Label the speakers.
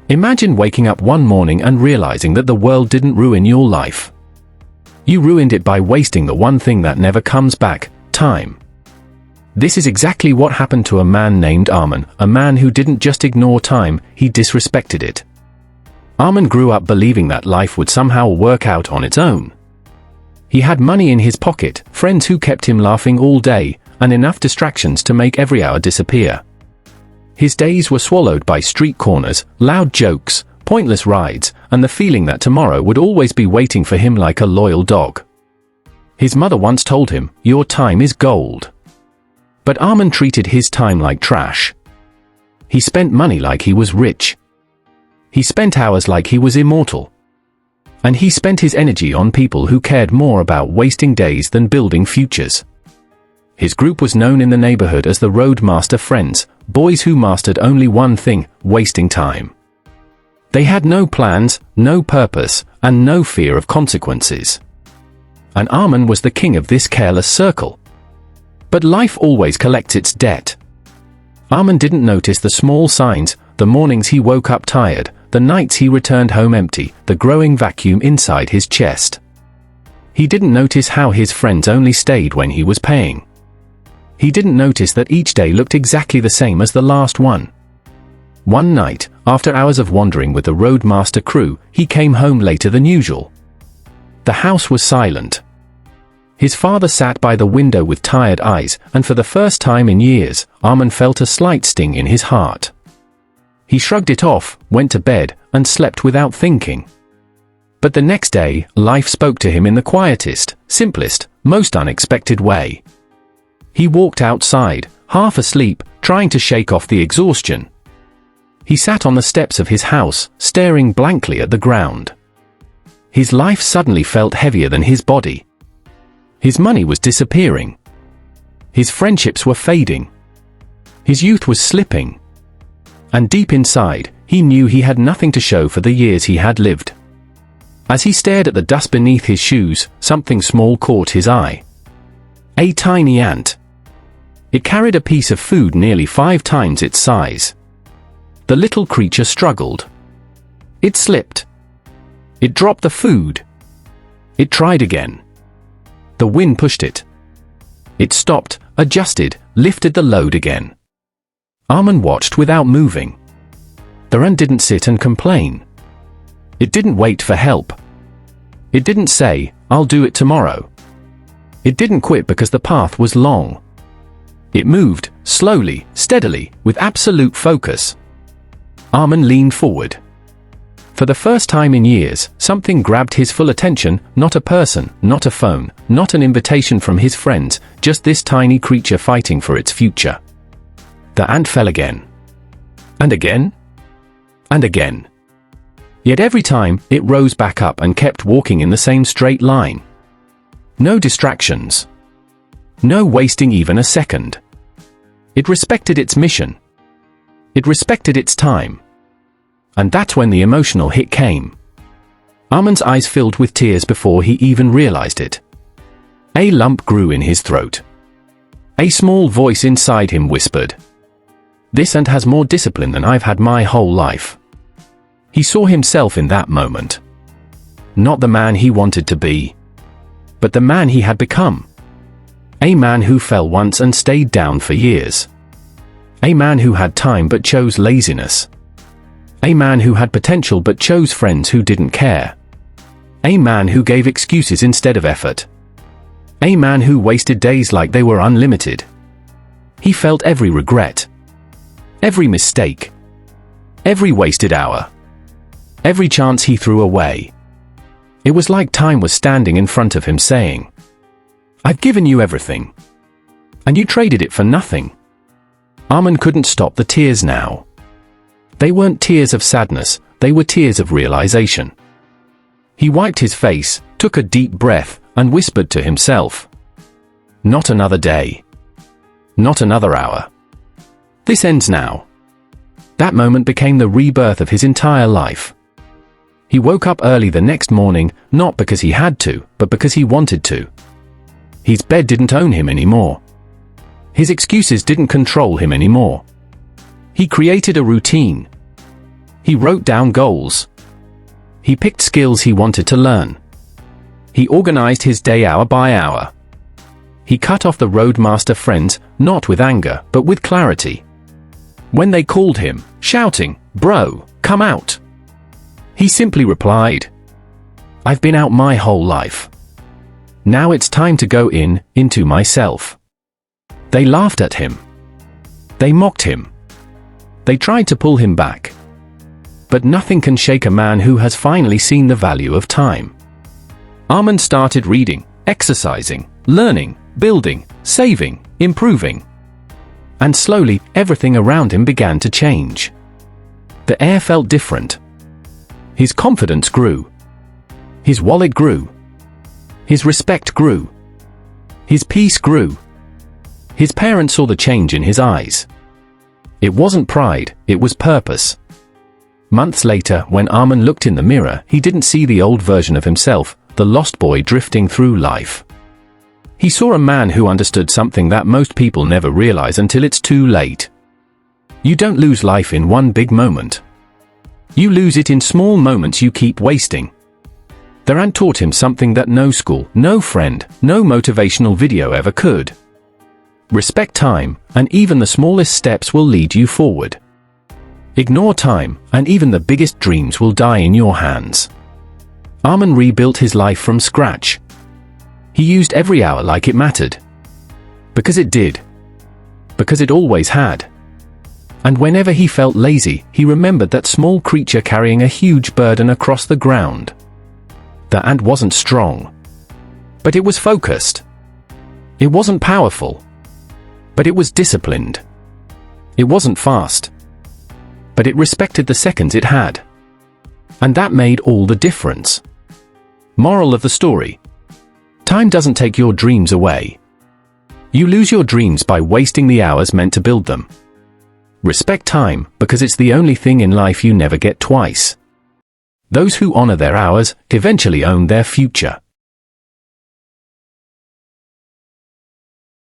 Speaker 1: Imagine waking up one morning and realizing that the world didn't ruin your life. You ruined it by wasting the one thing that never comes back, time. This is exactly what happened to a man named Armin, a man who didn't just ignore time, he disrespected it. Armin grew up believing that life would somehow work out on its own. He had money in his pocket, friends who kept him laughing all day, and enough distractions to make every hour disappear. His days were swallowed by street corners, loud jokes, pointless rides, and the feeling that tomorrow would always be waiting for him like a loyal dog. His mother once told him, "Your time is gold." But Armin treated his time like trash. He spent money like he was rich. He spent hours like he was immortal. And he spent his energy on people who cared more about wasting days than building futures. His group was known in the neighborhood as the Roadmaster Friends, boys who mastered only one thing, wasting time. They had no plans, no purpose, and no fear of consequences. And Armin was the king of this careless circle. But life always collects its debt. Armin didn't notice the small signs, the mornings he woke up tired, the nights he returned home empty, the growing vacuum inside his chest. He didn't notice how his friends only stayed when he was paying. He didn't notice that each day looked exactly the same as the last one. One night, after hours of wandering with the Roadmaster crew, he came home later than usual. The house was silent. His father sat by the window with tired eyes, and for the first time in years, Armin felt a slight sting in his heart. He shrugged it off, went to bed, and slept without thinking. But the next day, life spoke to him in the quietest, simplest, most unexpected way. He walked outside, half asleep, trying to shake off the exhaustion. He sat on the steps of his house, staring blankly at the ground. His life suddenly felt heavier than his body. His money was disappearing. His friendships were fading. His youth was slipping. And deep inside, he knew he had nothing to show for the years he had lived. As he stared at the dust beneath his shoes, something small caught his eye. A tiny ant. It carried a piece of food nearly 5 times its size. The little creature struggled. It slipped. It dropped the food. It tried again. The wind pushed it. It stopped, adjusted, lifted the load again. Armin watched without moving. The ant didn't sit and complain. It didn't wait for help. It didn't say, "I'll do it tomorrow." It didn't quit because the path was long. It moved, slowly, steadily, with absolute focus. Armin leaned forward. For the first time in years, something grabbed his full attention, not a person, not a phone, not an invitation from his friends, just this tiny creature fighting for its future. The ant fell again. And again. And again. Yet every time, it rose back up and kept walking in the same straight line. No distractions. No wasting even a second. It respected its mission. It respected its time. And that's when the emotional hit came. Armin's eyes filled with tears before he even realized it. A lump grew in his throat. A small voice inside him whispered, "This ant has more discipline than I've had my whole life." He saw himself in that moment. Not the man he wanted to be, but the man he had become. A man who fell once and stayed down for years. A man who had time but chose laziness. A man who had potential but chose friends who didn't care. A man who gave excuses instead of effort. A man who wasted days like they were unlimited. He felt every regret. Every mistake. Every wasted hour. Every chance he threw away. It was like time was standing in front of him saying, "I've given you everything. And you traded it for nothing." Armin couldn't stop the tears now. They weren't tears of sadness, they were tears of realization. He wiped his face, took a deep breath, and whispered to himself, "Not another day. Not another hour. This ends now." That moment became the rebirth of his entire life. He woke up early the next morning, not because he had to, but because he wanted to. His bed didn't own him anymore. His excuses didn't control him anymore. He created a routine. He wrote down goals. He picked skills he wanted to learn. He organized his day hour by hour. He cut off the roadmaster friends, not with anger, but with clarity. When they called him, shouting, "Bro, come out!" he simply replied, "I've been out my whole life. Now it's time to go into myself." They laughed at him. They mocked him. They tried to pull him back. But nothing can shake a man who has finally seen the value of time. Armand started reading, exercising, learning, building, saving, improving. And slowly, everything around him began to change. The air felt different. His confidence grew. His wallet grew. His respect grew. His peace grew. His parents saw the change in his eyes. It wasn't pride, it was purpose. Months later, when Armand looked in the mirror, he didn't see the old version of himself, the lost boy drifting through life. He saw a man who understood something that most people never realize until it's too late. You don't lose life in one big moment. You lose it in small moments you keep wasting. Theran taught him something that no school, no friend, no motivational video ever could. Respect time, and even the smallest steps will lead you forward. Ignore time, and even the biggest dreams will die in your hands. Armand rebuilt his life from scratch. He used every hour like it mattered. Because it did. Because it always had. And whenever he felt lazy, he remembered that small creature carrying a huge burden across the ground. The ant wasn't strong. But it was focused. It wasn't powerful. But it was disciplined. It wasn't fast. But it respected the seconds it had. And that made all the difference. Moral of the story: time doesn't take your dreams away. You lose your dreams by wasting the hours meant to build them. Respect time, because it's the only thing in life you never get twice. Those who honor their hours eventually own their future.